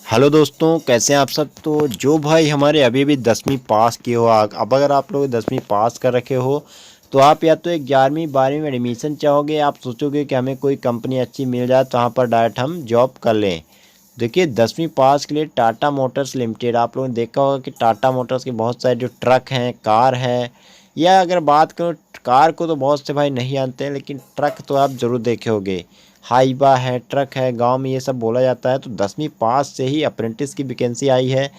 Hello दोस्तों, कैसे हैं आप सब। तो जो भाई हमारे अभी भी 10वीं पास किए हो, अब अगर आप लोग 10वीं पास कर रखे हो तो आप या तो 11वीं 12वीं में एडमिशन चाहोगे। आप सोचोगे कि हमें कोई कंपनी अच्छी मिल जाए तो वहाँ पर डायरेक्ट हम जॉब कर लें। देखिए 10वीं पास के लिए टाटा मोटर्स लिमिटेड, आप लोगों ने देखा होगा कि टाटा मोटर्स के बहुत सारे जो ट्रक हैं, कार है, या अगर बात करो कार को तो बहुत से भाई नहीं जानते हैं, लेकिन ट्रक तो आप ज़रूर देखे होंगे। हाइबा है, ट्रक है, गांव में ये सब बोला जाता है। तो 10वीं पास से ही अप्रेंटिस की वैकेंसी आई है।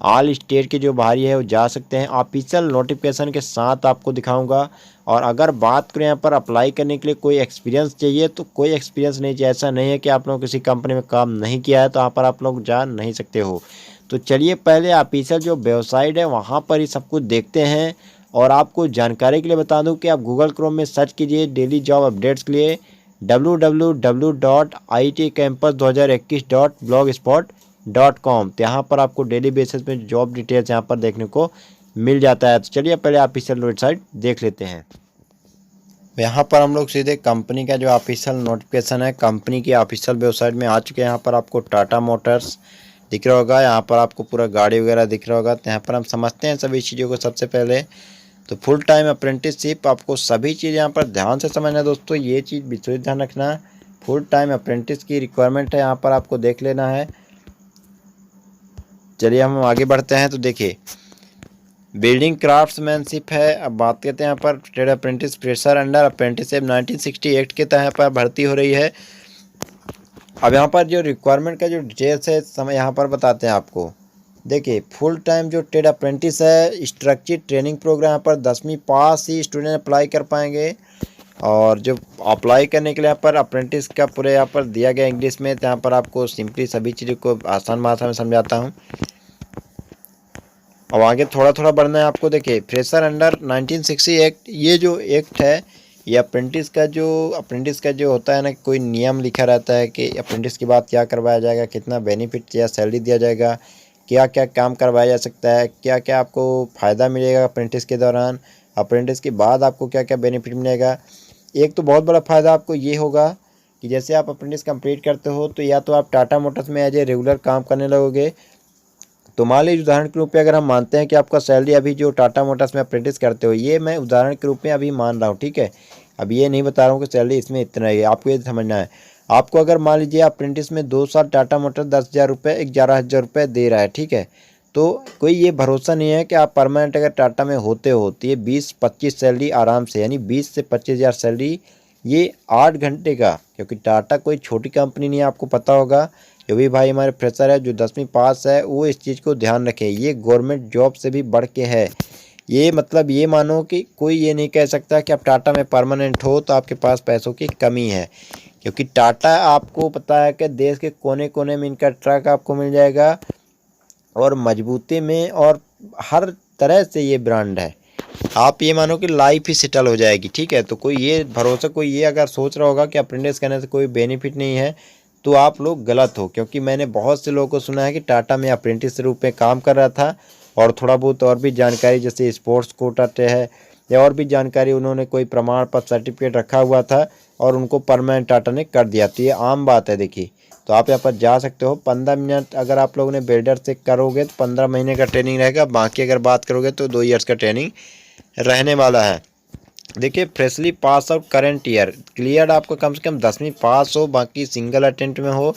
ऑल स्टेट के जो बाहरी है वो जा सकते हैं। ऑफिशियल नोटिफिकेशन के साथ आपको दिखाऊंगा। और अगर बात करें यहाँ पर अप्लाई करने के लिए कोई एक्सपीरियंस चाहिए तो कोई एक्सपीरियंस नहीं चाहिए। ऐसा नहीं है कि आप लोग किसी कंपनी में काम नहीं किया है तो वहाँ पर आप लोग जा नहीं सकते हो। तो चलिए पहले ऑफिशियल जो वेबसाइट है वहाँ पर ही सब कुछ देखते हैं। और आपको जानकारी के लिए बता दूं कि आप गूगल क्रोम में सर्च कीजिए डेली जॉब अपडेट्स के लिए www.itcampus2021.blogspot.com। तो यहाँ पर आपको डेली बेसिस में जॉब डिटेल्स यहाँ पर देखने को मिल जाता है। तो चलिए पहले ऑफिशियल वेबसाइट देख लेते हैं। यहाँ पर हम लोग सीधे कंपनी का जो ऑफिशियल नोटिफिकेशन है कंपनी की ऑफिशियल वेबसाइट में आ चुके हैं। यहाँ पर आपको टाटा मोटर्स दिख रहा होगा, यहाँ पर आपको पूरा गाड़ी वगैरह दिख रहा होगा। तो यहाँ पर हम समझते हैं सभी चीज़ों को। सबसे पहले तो फुल टाइम अप्रेंटिसशिप, आपको सभी चीज़ यहाँ पर ध्यान से समझना है दोस्तों। ये चीज़ विशेष ध्यान रखना है। फुल टाइम अप्रेंटिस की रिक्वायरमेंट है, यहाँ पर आपको देख लेना है। चलिए हम आगे बढ़ते हैं। तो देखिए बिल्डिंग क्राफ्ट्समैनशिप है। अब बात करते हैं यहाँ पर trade apprentice fresher under apprenticeship 1968 के तहत पर भर्ती हो रही है। अब यहाँ पर जो रिक्वायरमेंट का जो डिटेल्स है समय यहाँ पर बताते हैं आपको। देखिए फुल टाइम जो ट्रेड अप्रेंटिस है स्ट्रक्चर्ड ट्रेनिंग प्रोग्राम, यहाँ पर 10वीं पास ही स्टूडेंट अप्लाई कर पाएंगे। और जो अप्लाई करने के लिए यहाँ पर अप्रेंटिस का पूरे यहाँ पर दिया गया इंग्लिश में। तो यहाँ पर आपको सिंपली सभी चीज़ों को आसान भाषा में समझाता हूँ। अब आगे थोड़ा थोड़ा बढ़ना है आपको। देखिए फ्रेशर अंडर 1968 ये जो एक्ट है, ये अप्रेंटिस का जो होता है ना, कोई नियम लिखा रहता है कि अप्रेंटिस के बाद क्या करवाया जाएगा, कितना बेनिफिट या सैलरी दिया जाएगा, क्या क्या काम करवाया जा सकता है, क्या क्या आपको फ़ायदा मिलेगा अप्रेंटिस के दौरान, अप्रेंटिस के बाद आपको क्या क्या बेनिफिट मिलेगा। एक तो बहुत बड़ा फ़ायदा आपको ये होगा कि जैसे आप अप्रेंटिस कंप्लीट करते हो तो या तो आप टाटा मोटर्स में एज ए रेगुलर काम करने लगोगे। तो मान लीजिए उदाहरण के रूप में अगर हम मानते हैं कि आपका सैलरी अभी जो टाटा मोटर्स में अप्रेंटिस करते हो, ये मैं उदाहरण के रूप में अभी मान रहा हूँ, ठीक है। अब ये नहीं बता रहा हूँ कि सैलरी इसमें इतना ही है, आपको ये समझना है। आपको अगर मान लीजिए अप्रेंटिस में 2 साल टाटा मोटर 10,000 रुपये 11,000 रुपये दे रहा है, ठीक है। तो कोई ये भरोसा नहीं है कि आप परमानेंट अगर टाटा में होते हो तो ये 20-25 सैलरी आराम से, यानी 20 से 25,000 सैलरी ये 8 घंटे का, क्योंकि टाटा कोई छोटी कंपनी नहीं है, आपको पता होगा। जो भी भाई हमारे फ्रेशर है जो 10वीं पास है वो इस चीज़ को ध्यान रखें, ये गवर्नमेंट जॉब से भी बढ़ के है। ये मतलब ये मानो कि कोई ये नहीं कह सकता कि आप टाटा में परमानेंट हो तो आपके पास पैसों की कमी है, क्योंकि टाटा आपको पता है कि देश के कोने कोने में इनका ट्रक आपको मिल जाएगा और मजबूती में और हर तरह से ये ब्रांड है। आप ये मानो कि लाइफ ही सेटल हो जाएगी, ठीक है। तो कोई ये भरोसा, कोई ये अगर सोच रहा होगा कि अप्रेंटिस करने से कोई बेनिफिट नहीं है तो आप लोग गलत हो, क्योंकि मैंने बहुत से लोगों को सुना है कि टाटा में अप्रेंटिस रूप में काम कर रहा था और थोड़ा बहुत और भी जानकारी जैसे स्पोर्ट्स कोटा है या और भी जानकारी, उन्होंने कोई प्रमाण पत्र सर्टिफिकेट रखा हुआ था और उनको परमानेंट टाटा ने कर दिया। तो ये आम बात है। देखिए तो आप यहाँ पर जा सकते हो। 15 मिनट अगर आप लोगों ने बिल्डर से करोगे तो 15 महीने का ट्रेनिंग रहेगा, बाकी अगर बात करोगे तो 2 ईयर्स का ट्रेनिंग रहने वाला है। देखिए freshly pass out current year clear, आपको कम से कम 10वीं पास हो, बाकी सिंगल अटेम्प्ट में हो,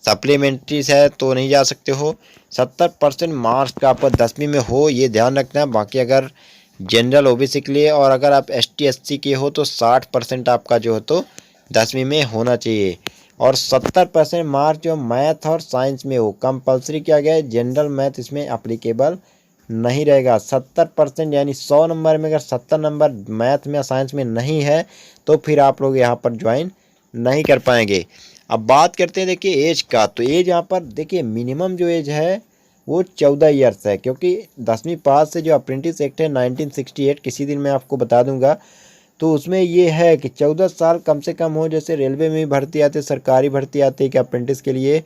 सप्लीमेंट्रीज है तो नहीं जा सकते हो। 70% मार्क्स का आपका 10वीं में हो, ये ध्यान रखना है। बाकी अगर जनरल ओबीसी के लिए और अगर आप एसटी एससी के हो तो 60% आपका जो है तो 10वीं में होना चाहिए। और 70% मार्क्स जो मैथ और साइंस में हो, कंपलसरी किया गया है। जनरल मैथ इसमें अप्लीकेबल नहीं रहेगा। 70% यानी 100 नंबर में अगर 70 नंबर मैथ में या साइंस में नहीं है तो फिर आप लोग यहाँ पर ज्वाइन नहीं कर पाएंगे। अब बात करते हैं देखिए एज का। तो एज यहाँ पर देखिए मिनिमम जो एज है वो 14 ईयर्स है, क्योंकि 10वीं पास से जो अप्रेंटिस एक्ट है 1968 किसी दिन मैं आपको बता दूंगा, तो उसमें ये है कि 14 साल कम से कम हो। जैसे रेलवे में भी भर्ती आती है, सरकारी भर्ती आती है कि अप्रेंटिस के लिए,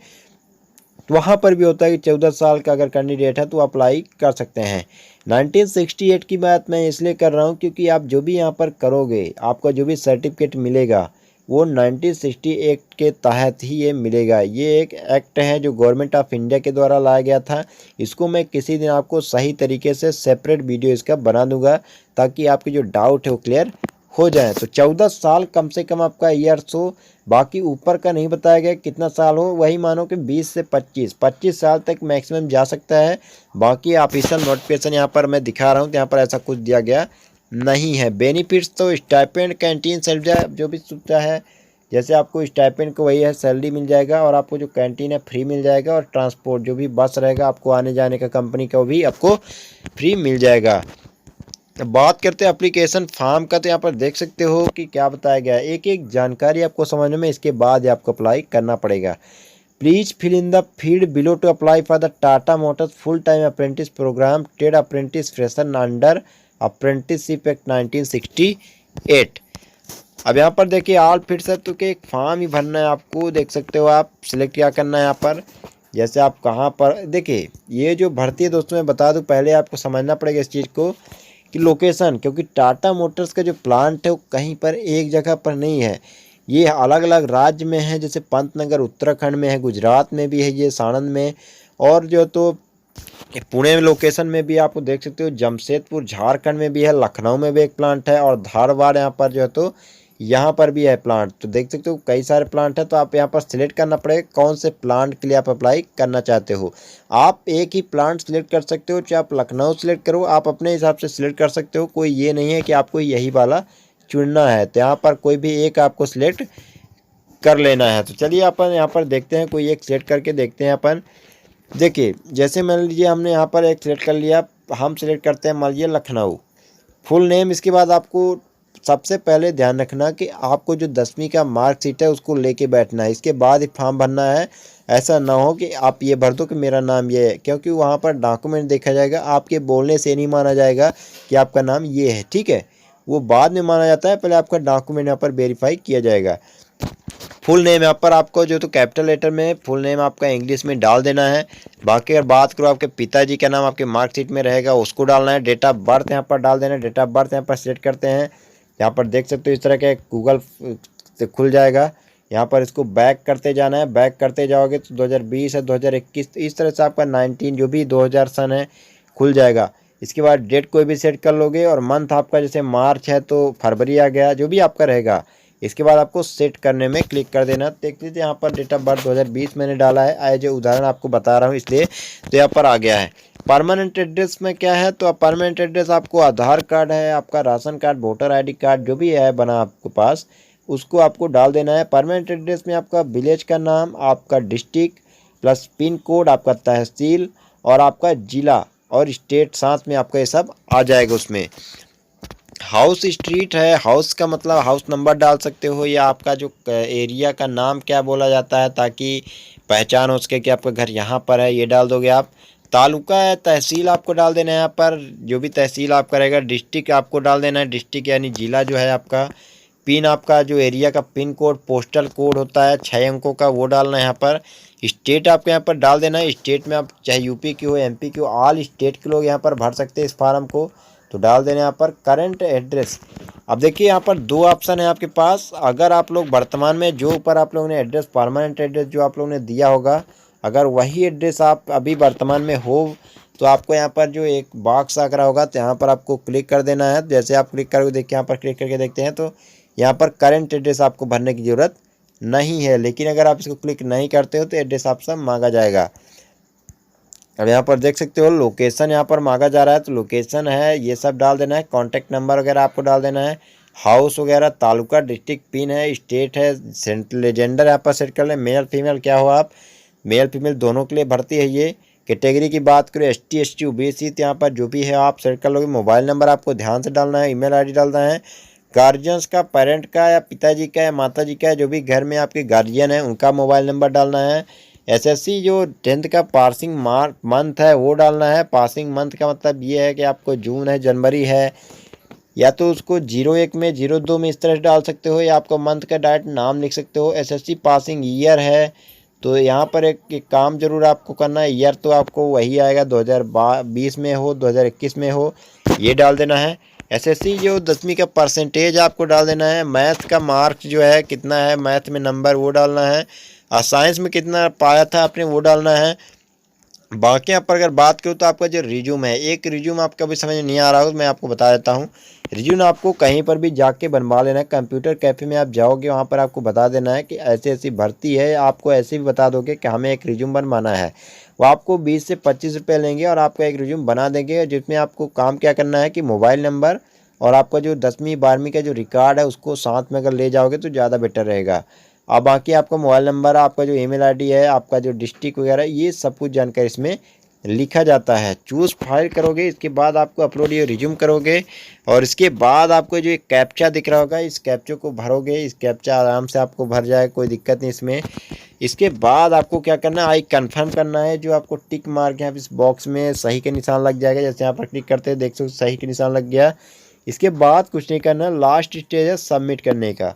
तो वहाँ पर भी होता है कि 14 साल का अगर कैंडिडेट है तो अप्लाई कर सकते हैं। 1968 की बात मैं इसलिए कर रहा हूँ क्योंकि आप जो भी यहाँ पर करोगे, आपका जो भी सर्टिफिकेट मिलेगा वो 1960 एक्ट के तहत ही ये मिलेगा। ये एक एक्ट है जो गवर्नमेंट ऑफ इंडिया के द्वारा लाया गया था। इसको मैं किसी दिन आपको सही तरीके से सेपरेट वीडियो इसका बना दूंगा, ताकि आपके जो डाउट है वो क्लियर हो जाए। तो 14 साल कम से कम आपका ईयर्स हो, बाकी ऊपर का नहीं बताया गया कितना साल हो, वही मानो कि 20 से 25 साल तक मैक्सिमम जा सकता है। बाकी ऑफिशियल नोटिफिकेशन यहाँ पर मैं दिखा रहा हूँ, तो यहाँ पर ऐसा कुछ दिया गया नहीं है। बेनिफिट्स तो स्टाइपेंड, कैंटीन, सैलरी जो भी सुविधा है, जैसे आपको स्टाइपेंड को वही है, सैलरी मिल जाएगा, और आपको जो कैंटीन है फ्री मिल जाएगा, और ट्रांसपोर्ट जो भी बस रहेगा आपको आने जाने का कंपनी का, वो भी आपको फ्री मिल जाएगा। तो बात करते हैं एप्लीकेशन फॉर्म का, तो यहाँ पर देख सकते हो कि क्या बताया गया है, एक एक जानकारी आपको समझने में, इसके बाद आपको अप्लाई करना पड़ेगा। Please fill in the field below to apply for the Tata motors full time apprentice programme trade apprentice fresher under apprenticeship act 1968। अब यहाँ पर देखिए ऑल फिट्स है, तो कि एक फॉर्म ही भरना है आपको। देख सकते हो आप सिलेक्ट क्या करना है यहाँ पर, जैसे आप कहाँ पर देखिए ये जो भर्ती है दोस्तों, मैं बता दूँ पहले आपको समझना पड़ेगा इस चीज़ को कि लोकेशन, क्योंकि टाटा मोटर्स का जो प्लांट है वो कहीं पर एक जगह पर नहीं है, ये अलग अलग राज्य में है। जैसे पंतनगर उत्तराखंड में है, गुजरात में भी है, ये साणंद में, और जो तो पुणे में लोकेशन में भी आपको देख सकते हो, जमशेदपुर झारखंड में भी है, लखनऊ में भी एक प्लांट है, और धारवाड़ यहाँ पर जो है तो यहाँ पर भी है प्लांट। तो देख सकते हो कई सारे प्लांट है, तो आप यहाँ पर सिलेक्ट करना पड़ेगा कौन से प्लांट के लिए आप अप्लाई करना चाहते हो। आप एक ही प्लांट सिलेक्ट कर सकते हो, चाहे आप लखनऊ सिलेक्ट करो, आप अपने हिसाब से सिलेक्ट कर सकते हो। कोई ये नहीं है कि आपको यही वाला चुनना है, तो यहाँ पर कोई भी एक आपको सिलेक्ट कर लेना है। तो चलिए अपन यहाँ पर देखते हैं, कोई एक सिलेक्ट करके देखते हैं अपन। देखिए जैसे मान लीजिए हमने यहाँ पर एक सिलेक्ट कर लिया, हम सिलेक्ट करते हैं मान लीजिए लखनऊ, फुल नेम। इसके बाद आपको सबसे पहले ध्यान रखना कि आपको जो 10वीं का मार्कशीट है उसको लेके बैठना है, इसके बाद ही फॉर्म भरना है। ऐसा ना हो कि आप ये भर दो कि मेरा नाम ये है, क्योंकि वहाँ पर डॉक्यूमेंट देखा जाएगा, आपके बोलने से नहीं माना जाएगा कि आपका नाम ये है, ठीक है। वो बाद में माना जाता है, पहले आपका डॉक्यूमेंट यहाँ पर वेरीफाई किया जाएगा। फुल नेम यहाँ पर आपको जो तो कैपिटल लेटर में फुल नेम आपका इंग्लिश में डाल देना है। बाकी अगर बात करो आपके पिताजी का नाम आपके मार्कशीट में रहेगा उसको डालना है। डेट ऑफ बर्थ यहाँ पर डाल देना है, डेट ऑफ बर्थ यहाँ पर सेलेक्ट करते हैं। यहाँ पर देख सकते हो इस तरह के गूगल से खुल जाएगा, यहाँ पर इसको बैक करते जाना है। बैक करते जाओगे तो 2020 है, 2021, इस तरह से आपका 19 जो भी 2000 सन है खुल जाएगा। इसके बाद डेट कोई भी सेट कर लोगे, और मंथ आपका जैसे मार्च है तो फरवरी आ गया, जो भी आपका रहेगा। इसके बाद आपको सेट करने में क्लिक कर देना। देख लीजिए यहाँ पर डेट ऑफ बर्थ 2020 मैंने डाला है, जो उदाहरण आपको बता रहा हूँ इसलिए, तो यहाँ पर आ गया है। परमानेंट एड्रेस में क्या है, तो परमानेंट एड्रेस आपको आधार कार्ड है, आपका ration card, voter ID card जो भी है बना आपके पास, उसको आपको डाल देना है। परमानेंट एड्रेस में आपका विलेज का नाम, आपका डिस्ट्रिक्ट प्लस पिन कोड, आपका तहसील और आपका ज़िला और स्टेट, साथ में आपका ये सब आ जाएगा उसमें। हाउस स्ट्रीट है, हाउस का मतलब हाउस नंबर डाल सकते हो, या आपका जो एरिया का नाम क्या बोला जाता है, ताकि पहचान हो सके कि आपका घर यहाँ पर है, ये डाल दोगे आप। तालुका है, तहसील आपको डाल देना है यहाँ पर, जो भी तहसील आपका रहेगा। डिस्ट्रिक्ट आपको डाल देना है, डिस्ट्रिक्ट यानी ज़िला जो है आपका। पिन आपका जो एरिया का पिन कोड, पोस्टल कोड होता है 6 अंकों का, वो डालना है यहाँ पर। स्टेट आपको यहाँ पर डाल देना है, स्टेट में आप चाहे यूपी की हो, एमपी की हो, ऑल स्टेट के लोग यहाँ पर भर सकते हैं इस फार्म को, तो डाल देना यहाँ पर। करंट एड्रेस, अब देखिए यहाँ पर 2 ऑप्शन है आपके पास। अगर आप लोग वर्तमान में जो ऊपर आप लोगों ने एड्रेस, परमानेंट एड्रेस जो आप लोगों ने दिया होगा, अगर वही एड्रेस आप अभी वर्तमान में हो, तो आपको यहाँ पर जो एक बॉक्स आ रहा होगा, तो यहाँ पर आपको क्लिक कर देना है। जैसे आप क्लिक करोगे, देखिए यहाँ पर क्लिक करके देखते हैं, तो यहाँ पर करंट एड्रेस आपको भरने की ज़रूरत नहीं है। लेकिन अगर आप इसको क्लिक नहीं करते हो तो एड्रेस आपसे मांगा जाएगा। अब यहाँ पर देख सकते हो लोकेशन यहाँ पर मांगा जा रहा है, तो लोकेशन है ये सब डाल देना है। कॉन्टैक्ट नंबर वगैरह आपको डाल देना है, हाउस वगैरह, तालुका, डिस्ट्रिक्ट, पिन है, स्टेट है, सेंट्रल जेंडर यहाँ पर सेट कर लें, मेल फीमेल क्या हो आप, मेल फीमेल दोनों के लिए भर्ती है ये। कैटेगरी की बात करें ST ST OBC, तो यहाँ पर जो भी है आप सेट कर लोगे। मोबाइल नंबर आपको ध्यान से डालना है, ईमेल ID डालना है। गार्जियंस का, पेरेंट का या पिताजी का या माताजी का, जो भी घर में आपके गार्जियन है उनका मोबाइल नंबर डालना है। SSC जो 10th का पासिंग मंथ है वो डालना है। पासिंग मंथ का मतलब ये है कि आपको जून है, जनवरी है, या तो उसको 01 में, 02 में इस तरह से डाल सकते हो, या आपको मंथ का डायरेक्ट नाम लिख सकते हो। SSC पासिंग ईयर है, तो यहाँ पर एक काम जरूर आपको करना है, ईयर तो आपको वही आएगा 2020 में हो, 2021 में हो, ये डाल देना है। एसएससी जो 10वीं का परसेंटेज आपको डाल देना है, मैथ का मार्क्स जो है कितना है, मैथ में नंबर वो डालना है, और साइंस में कितना पाया था आपने वो डालना है। बाकी यहाँ पर अगर बात करूँ तो आपका जो रिज्यूम है, एक रिज्यूम आपका भी समझ नहीं आ रहा हो तो मैं आपको बता देता हूँ। रिज्यूम आपको कहीं पर भी जाके बनवा लेना है, कंप्यूटर कैफ़े में आप जाओगे वहाँ पर आपको बता देना है कि ऐसी ऐसी भर्ती है, आपको ऐसे भी बता दोगे कि हमें एक रिज्यूम बनवाना है। वो आपको 20 से 25 रुपये लेंगे और आपका एक रिज्यूम बना देंगे, जिसमें आपको काम क्या करना है कि मोबाइल नंबर और आपका जो 10वीं 12वीं का जो रिकॉर्ड है उसको साथ में अगर ले जाओगे तो ज़्यादा बेटर रहेगा। और बाकी आपका मोबाइल नंबर, आपका जो ईमेल आईडी है, आपका जो डिस्ट्रिक्ट वगैरह, ये सब कुछ जानकारी इसमें लिखा जाता है। चूज़ फाइल करोगे, इसके बाद आपको अपलोड ये रिज्यूम करोगे और इसके बाद आपको जो एक कैप्चा दिख रहा होगा, इस कैप्चा को भरोगे। इस कैप्चा आराम से आपको भर जाए, कोई दिक्कत नहीं इसमें। इसके बाद आपको क्या करना है, आई कंफर्म करना है। जो आपको टिक मार्क है इस बॉक्स में सही के निशान लग जाएगा, जैसे यहाँ पर क्लिक करते हैं देख सकते सही के निशान लग गया। इसके बाद कुछ नहीं करना, लास्ट स्टेज है सबमिट करने का।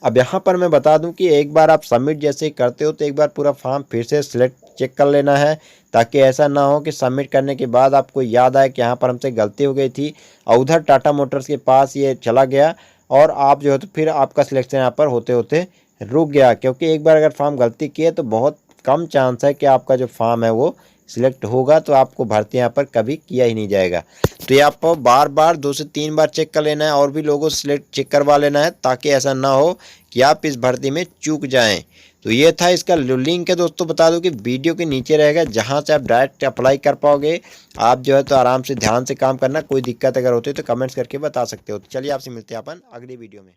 अब यहाँ पर मैं बता दूं कि एक बार आप सबमिट जैसे ही करते हो तो एक बार पूरा फॉर्म फिर से सिलेक्ट चेक कर लेना है, ताकि ऐसा ना हो कि सबमिट करने के बाद आपको याद आए कि यहाँ पर हमसे गलती हो गई थी और उधर टाटा मोटर्स के पास ये चला गया और आप जो है तो फिर आपका सिलेक्शन यहाँ पर होते होते रुक गया। क्योंकि एक बार अगर फॉर्म गलती किए तो बहुत कम चांस है कि आपका जो फॉर्म है वो सिलेक्ट होगा, तो आपको भर्ती यहाँ पर कभी किया ही नहीं जाएगा। तो ये आपको बार बार 2 से 3 बार चेक कर लेना है और भी लोगों से सिलेक्ट चेक करवा लेना है, ताकि ऐसा ना हो कि आप इस भर्ती में चूक जाएं। तो ये था इसका लिंक है दोस्तों, बता दो कि वीडियो के नीचे रहेगा, जहां से आप डायरेक्ट अप्लाई कर पाओगे। आप जो है तो आराम से ध्यान से काम करना, कोई दिक्कत अगर होती है तो कमेंट्स करके बता सकते हो। तो चलिए आपसे मिलते हैं अपन अगली वीडियो में।